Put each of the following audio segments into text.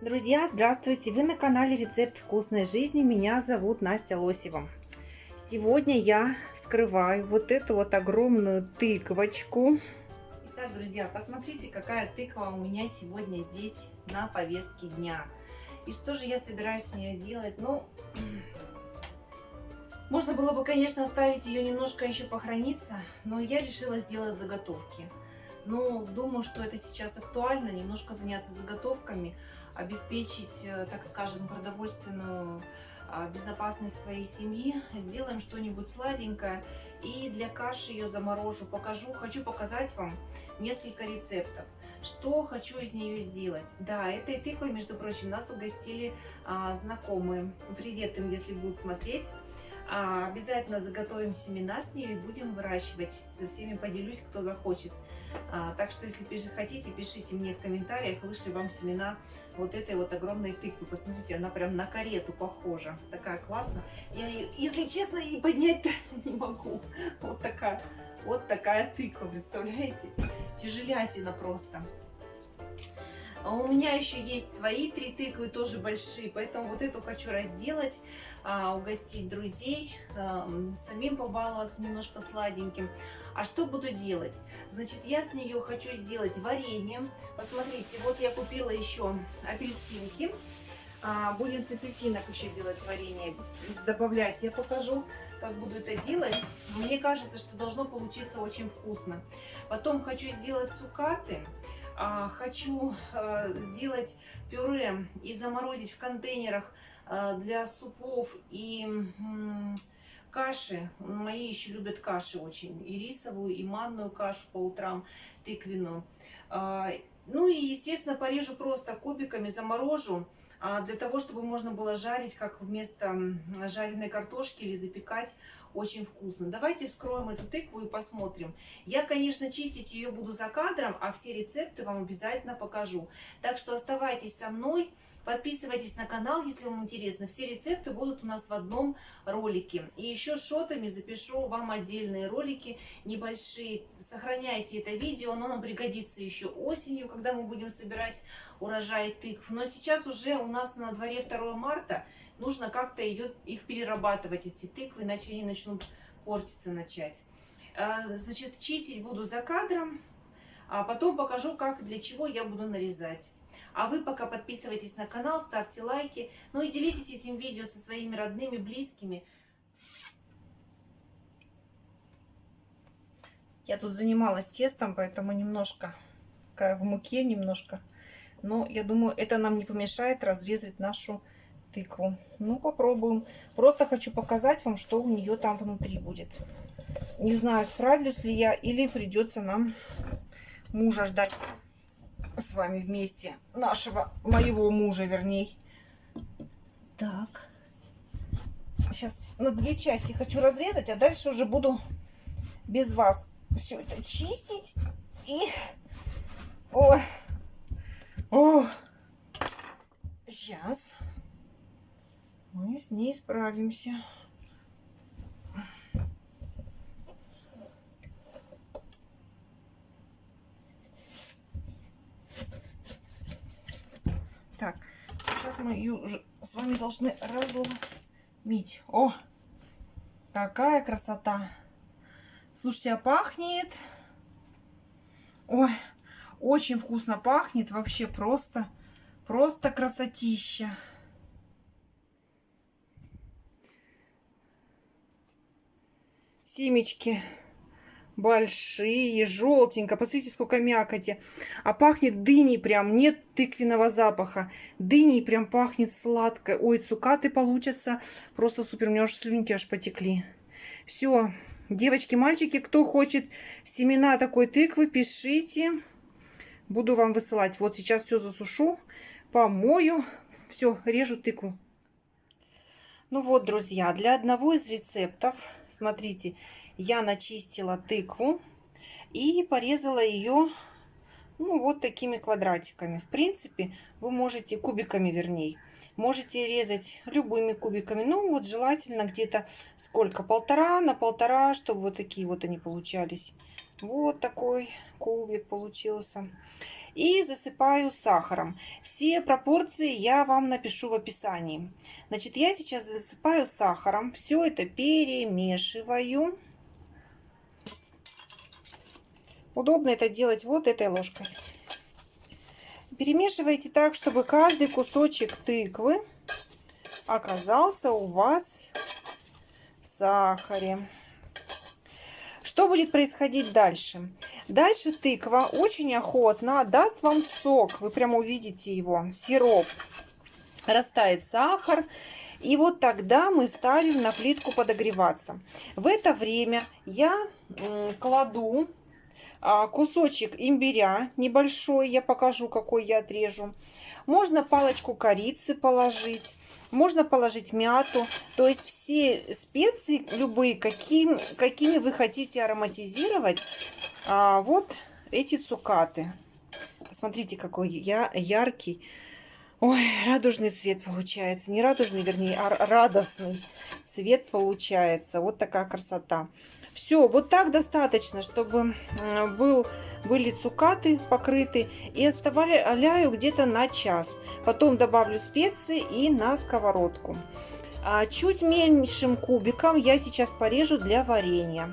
Друзья, здравствуйте! Вы на канале Рецепт вкусной жизни. Меня зовут Настя Лосева. Сегодня я вскрываю вот эту вот огромную тыквочку. Итак, друзья, посмотрите, какая тыква у меня сегодня здесь на повестке дня. И что же я собираюсь с ней делать? Ну, можно было бы, конечно, оставить ее немножко еще похорониться, но я решила сделать заготовки. Ну, думаю, что это сейчас актуально, немножко заняться заготовками, обеспечить, так скажем, продовольственную безопасность своей семьи. Сделаем что-нибудь сладенькое и для каши ее заморожу, покажу. Хочу показать вам несколько рецептов. Что хочу из нее сделать? Да, этой тыквой, между прочим, нас угостили знакомые. Привет им, если будут смотреть. Обязательно заготовим семена с нее и будем выращивать. Со всеми поделюсь, кто захочет. Так что, если хотите, пишите мне в комментариях, вышлю вам семена вот этой вот огромной тыквы. Посмотрите, она прям на карету похожа. Такая классная. Я ее, если честно, и поднять-то не могу. Вот такая тыква, представляете? Тяжелятина просто. А у меня еще есть свои 3 тыквы, тоже большие, поэтому вот эту хочу разделать, угостить друзей, самим побаловаться немножко сладеньким. А что буду делать? Значит, я с нее хочу сделать варенье. Посмотрите, вот я купила еще апельсинки. Будем с апельсинок еще делать варенье, добавлять. Я покажу, как буду это делать. Мне кажется, что должно получиться очень вкусно. Потом хочу сделать цукаты. Хочу сделать пюре и заморозить в контейнерах для супов и каши. Мои еще любят каши очень. И рисовую, и манную кашу по утрам, тыквенную. Ну и, естественно, порежу просто кубиками, заморожу. Для того, чтобы можно было жарить, как вместо жареной картошки, или запекать. Очень вкусно. Давайте вскроем эту тыкву и посмотрим. Я, конечно, чистить ее буду за кадром, а все рецепты вам обязательно покажу. Так что оставайтесь со мной, подписывайтесь на канал, если вам интересно. Все рецепты будут у нас в одном ролике. И еще шотами запишу вам отдельные ролики небольшие. Сохраняйте это видео, оно нам пригодится еще осенью, когда мы будем собирать урожай тыкв. Но сейчас уже у нас на дворе 2 марта. Нужно как-то их перерабатывать, эти тыквы, иначе они начнут портиться начать. Значит, чистить буду за кадром, а потом покажу, как, для чего я буду нарезать. А вы пока подписывайтесь на канал, ставьте лайки, ну и делитесь этим видео со своими родными, близкими. Я тут занималась тестом, поэтому немножко в муке немножко. Но я думаю, это нам не помешает разрезать нашу тыкву. Ну, попробуем. Просто хочу показать вам, что у нее там внутри будет. Не знаю, справлюсь ли я, или придется нам мужа ждать с вами вместе. Моего мужа, вернее. Так. Сейчас на 2 части хочу разрезать, а дальше уже буду без вас все это чистить. И... Ой. О. Сейчас мы с ней справимся. Так, сейчас мы ее уже с вами должны разломить. О, какая красота! Слушайте, а пахнет... Ой, очень вкусно пахнет. Вообще просто красотища. Семечки большие, желтенько. Посмотрите, сколько мякоти. А пахнет дыней прям. Нет тыквенного запаха. Дыней прям пахнет сладко. Ой, цукаты получатся. Просто супер. У меня аж слюнки аж потекли. Все. Девочки, мальчики, кто хочет семена такой тыквы, пишите. Буду вам высылать. Вот сейчас все засушу, помою. Все, режу тыкву. Ну вот, друзья, для одного из рецептов, смотрите, я начистила тыкву и порезала ее, ну, вот такими квадратиками. В принципе, вы можете, кубиками вернее, можете резать любыми кубиками. Ну, вот желательно где-то сколько, 1,5 на 1,5, чтобы вот такие вот они получались. Вот такой кубик получился. И засыпаю сахаром. Все пропорции я вам напишу в описании. Значит, я сейчас засыпаю сахаром. Все это перемешиваю. Удобно это делать вот этой ложкой. Перемешивайте так, чтобы каждый кусочек тыквы оказался у вас в сахаре. Что будет происходить дальше? Дальше тыква очень охотно даст вам сок. Вы прямо увидите его, сироп. Растает сахар. И вот тогда мы ставим на плитку подогреваться. В это время я кладу кусочек имбиря небольшой. Я покажу, какой я отрежу. Можно палочку корицы положить. Можно положить мяту. То есть все специи любые, какими вы хотите ароматизировать вот эти цукаты. Посмотрите, какой яркий. Ой, радужный цвет получается. Не радужный, вернее, а радостный цвет получается. Вот такая красота. Все, вот так достаточно, чтобы были цукаты покрыты. И оставляю где-то на час. Потом добавлю специи и на сковородку. Чуть меньшим кубиком я сейчас порежу для варенья.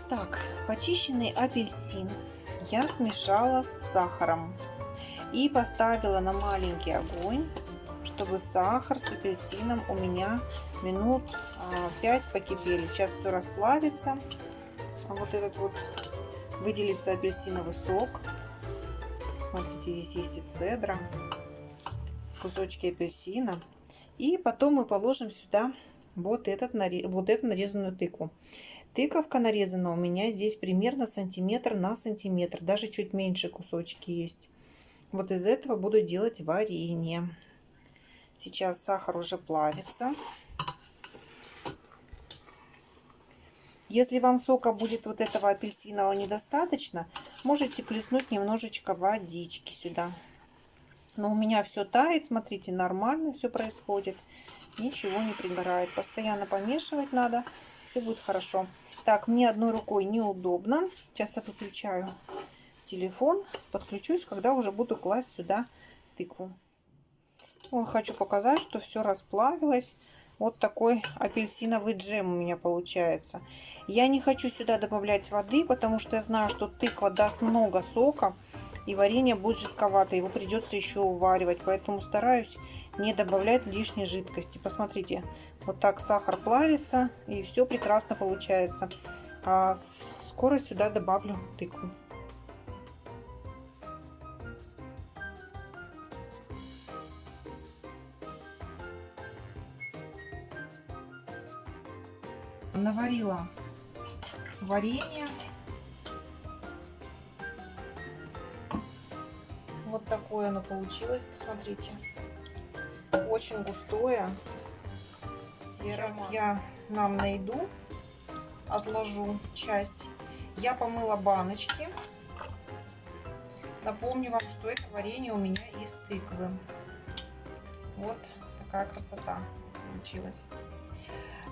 Так, почищенный апельсин я смешала с сахаром и поставила на маленький огонь, чтобы сахар с апельсином у меня минут 5 покипели. Сейчас все расплавится. Вот этот вот выделится апельсиновый сок. Смотрите, здесь есть и цедра, кусочки апельсина. И потом мы положим сюда вот эту нарезанную тыкву. Тыковка нарезана у меня здесь примерно сантиметр на сантиметр, даже чуть меньше кусочки есть. Вот из этого буду делать варенье. Сейчас сахар уже плавится. Если вам сока будет вот этого апельсинового недостаточно, можете плеснуть немножечко водички сюда. Но у меня все тает, смотрите, нормально все происходит. Ничего не пригорает. Постоянно помешивать надо, все будет хорошо. Так, мне одной рукой неудобно. Сейчас я выключаю телефон, подключусь, когда уже буду класть сюда тыкву. Вот хочу показать, что все расплавилось. Вот такой апельсиновый джем у меня получается. Я не хочу сюда добавлять воды, потому что я знаю, что тыква даст много сока, и варенье будет жидковато. Его придется еще уваривать, поэтому стараюсь не добавлять лишней жидкости. Посмотрите, вот так сахар плавится, и все прекрасно получается. Скоро сюда добавлю тыкву. Наварила варенье. Вот такое оно получилось, посмотрите. Очень густое. Сейчас я нам найду, отложу часть. Я помыла баночки. Напомню вам, что это варенье у меня из тыквы. Вот такая красота получилась.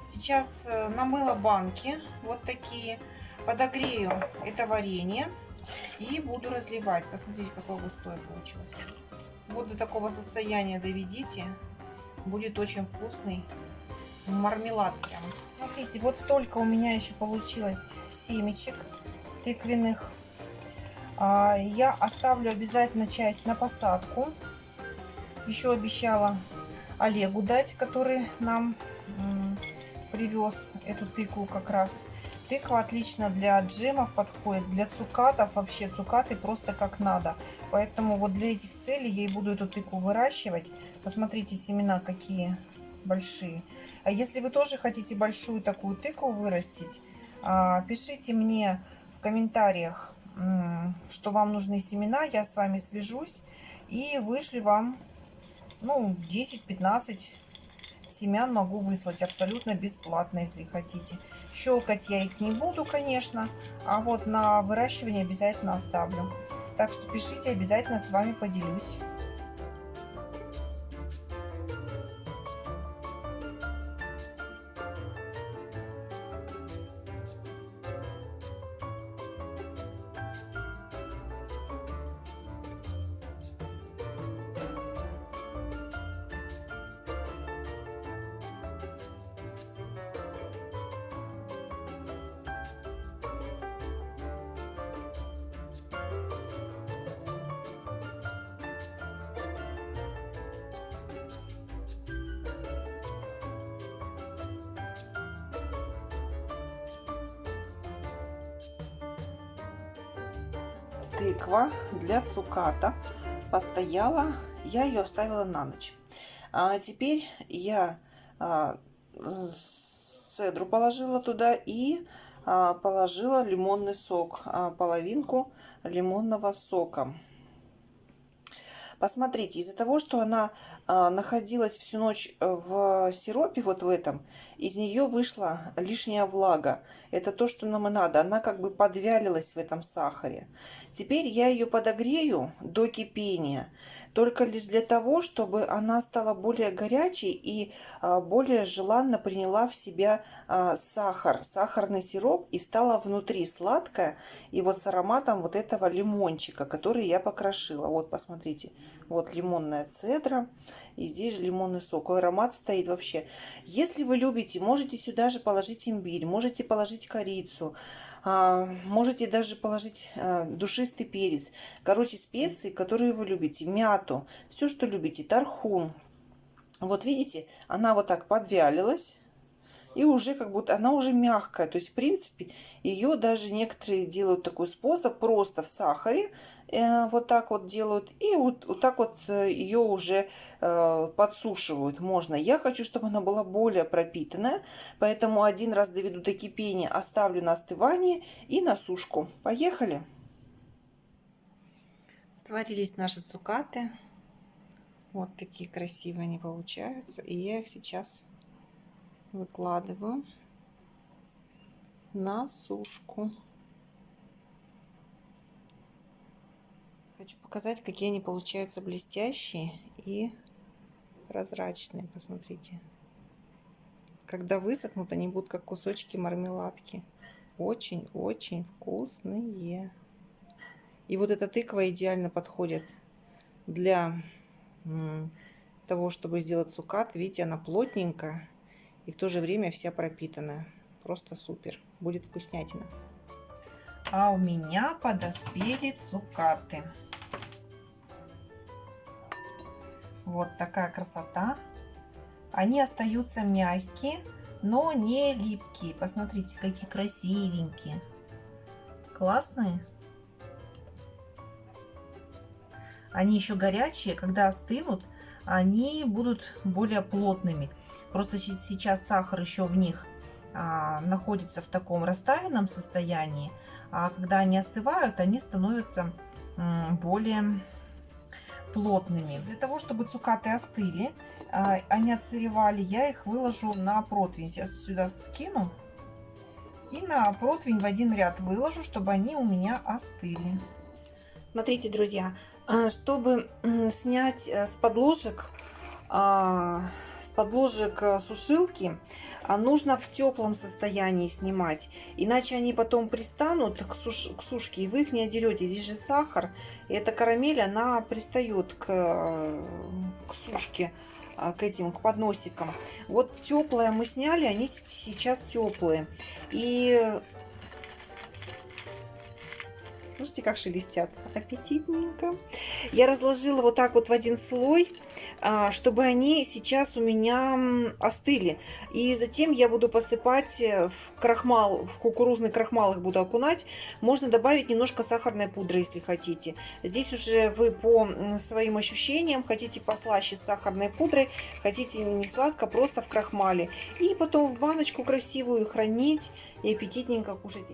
Сейчас намыла банки, вот такие. Подогрею это варенье И буду разливать. Посмотрите, какое густое получилось. Вот до такого состояния доведите. Будет очень вкусный мармелад прям. Смотрите, вот столько у меня еще получилось семечек тыквенных. Я оставлю обязательно часть на посадку. Еще обещала Олегу дать, который нам привез эту тыкву как раз. Тыква отлично для джемов подходит, для цукатов вообще цукаты просто как надо. Поэтому вот для этих целей я и буду эту тыкву выращивать. Посмотрите, семена какие большие. А если вы тоже хотите большую такую тыкву вырастить, пишите мне в комментариях, что вам нужны семена. Я с вами свяжусь и вышлю вам, ну, 10-15 семян могу выслать абсолютно бесплатно, если хотите. Щелкать я их не буду, конечно, а вот на выращивание обязательно оставлю. Так что пишите, обязательно с вами поделюсь. Тыква для цукатов постояла, я ее оставила на ночь. А теперь я цедру положила туда и положила лимонный сок, половинку лимонного сока. Посмотрите, из-за того, что она находилась всю ночь в сиропе, вот в этом, из нее вышла лишняя влага. Это то, что нам и надо. Она как бы подвялилась в этом сахаре. Теперь я ее подогрею до кипения, только лишь для того, чтобы она стала более горячей и более желанно приняла в себя сахар, сахарный сироп, и стала внутри сладкая и вот с ароматом вот этого лимончика, который я покрошила. Вот, посмотрите, вот лимонная цедра, и здесь же лимонный сок. Аромат стоит вообще. Если вы любите, можете сюда же положить имбирь, можете положить корицу, можете даже положить душистый перец. Короче, специи, которые вы любите, мяту, все, что любите, тархун. Вот видите, она вот так подвялилась. И уже как будто она уже мягкая. То есть, в принципе, ее даже некоторые делают такой способ, просто в сахаре вот так вот делают. И вот так вот ее уже подсушивают. Можно. Я хочу, чтобы она была более пропитанная. Поэтому один раз доведу до кипения, оставлю на остывание и на сушку. Поехали. Сварились наши цукаты. Вот такие красивые они получаются. И я их сейчас выкладываю на сушку. Хочу показать, какие они получаются блестящие и прозрачные. Посмотрите. Когда высохнут, они будут как кусочки мармеладки. Очень-очень вкусные. И вот эта тыква идеально подходит для того, чтобы сделать цукат. Видите, она плотненькая и в то же время вся пропитанная. Просто супер. Будет вкуснятина. А у меня подоспели цукаты. Вот такая красота. Они остаются мягкие, но не липкие. Посмотрите, какие красивенькие. Классные. Они еще горячие. Когда остынут, они будут более плотными. Просто сейчас сахар еще в них находится в таком растаянном состоянии. А когда они остывают, они становятся более плотными. Для того, чтобы цукаты остыли, они отсыревали, я их выложу на противень. Сейчас сюда скину и на противень в один ряд выложу, чтобы они у меня остыли. Смотрите, друзья, чтобы снять с подложек с подложек сушилки нужно в теплом состоянии снимать, иначе они потом пристанут к сушке, и вы их не отдерете. Здесь же сахар, и эта карамель, она пристает к сушке, к подносикам. Вот теплые мы сняли, они сейчас теплые. И слушайте, как шелестят. Аппетитненько. Я разложила вот так вот в один слой, чтобы они сейчас у меня остыли. И затем я буду посыпать в крахмал, в кукурузный крахмал их буду окунать. Можно добавить немножко сахарной пудры, если хотите. Здесь уже вы по своим ощущениям, хотите послаще с сахарной пудрой, хотите не сладко, просто в крахмале. И потом в баночку красивую хранить и аппетитненько кушать.